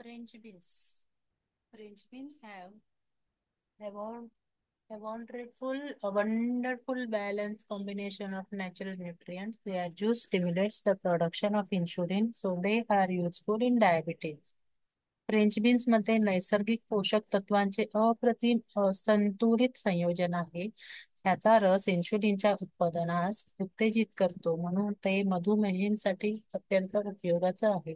French beans. French beans have a wonderful balanced combination of natural nutrients. Their juice stimulates the production of insulin, so they are useful in diabetes. French beans मध्ये नैसर्गिक पोषक तत्वांचे अप्रतिम संतुलित संयोजन आहे. याचा रस इन्शुलिनच्या उत्पादनास उत्तेजित करतो, म्हणून ते मधुमेहींसाठी अत्यंत उपयोगाचं आहे.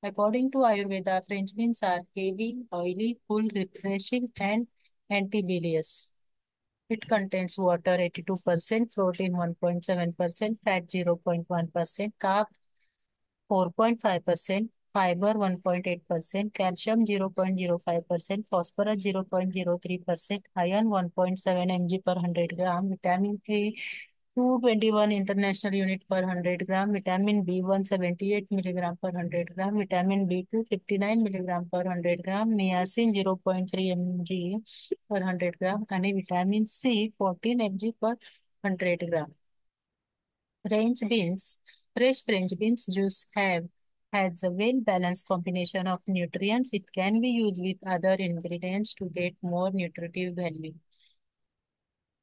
According to Ayurveda, French beans are heavy, oily, full, refreshing, and anti-bilious. It contains water 82%, protein 1.7%, fat 0.1%, carb 4.5%, fiber 1.8%, calcium 0.05%, phosphorus 0.03%, iron 1.7 mg per 100 gram, vitamin A 221 international unit per 100 gram, vitamin B 178 milligram per 100 gram, vitamin B2 59 milligram per 100 gram, niacin 0.3 mg per 100 gram, and vitamin C 14 mg per 100 gram. French beans, fresh French beans juice has a well-balanced combination of nutrients. It can be used with other ingredients to get more nutritive value.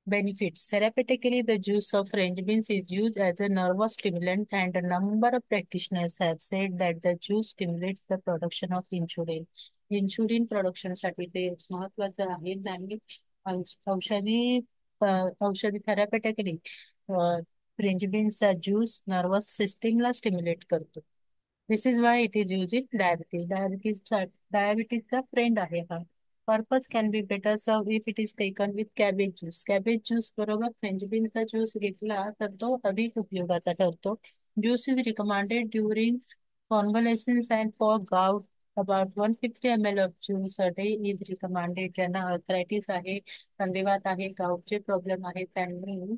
Benefits. Therapeutically, the juice of French beans is used as a nervous stimulant, and a number of practitioners have said that the juice stimulates the production of insulin. Insulin production साठी ते महत्वाचं आहे आणि औषधी therapeutically french बीन्सचा juice nervous सिस्टीमला stimulate करतो. This is why it is use in डायबिटीजचा फ्रेंड आहे हा. Purpose can be better serve if it is taken with cabbage juice. Cabbage juice बरोबर फ्रेंच बीन्सचा ज्यूस घेतला तर तो अधिक उपयोगाचा ठरतो. Juice is recommended during convalescence and for gout. About 150 ml of juice a day is recommended. ज्यांना arthritis आहे, संधिवात आहे, गाऊटचे प्रॉब्लेम आहे, त्यांनी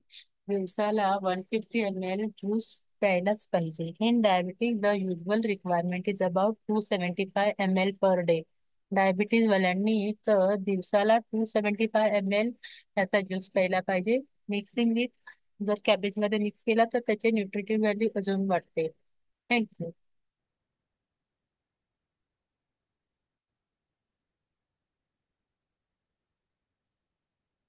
दिवसाला 150 ml ज्यूस प्यायलाच पाहिजे. In diabetes the usual requirement is about 275 ml per day. Diabetes वाल्यांनी तर दिवसाला 275 ml याचा ज्यूस प्यायला पाहिजे. मिक्सिंग विथ जर कॅबेज मध्ये मिक्स केला तर त्याचे न्यूट्रिटिव्ह व्हॅल्यू अजून वाढते. थँक्यू.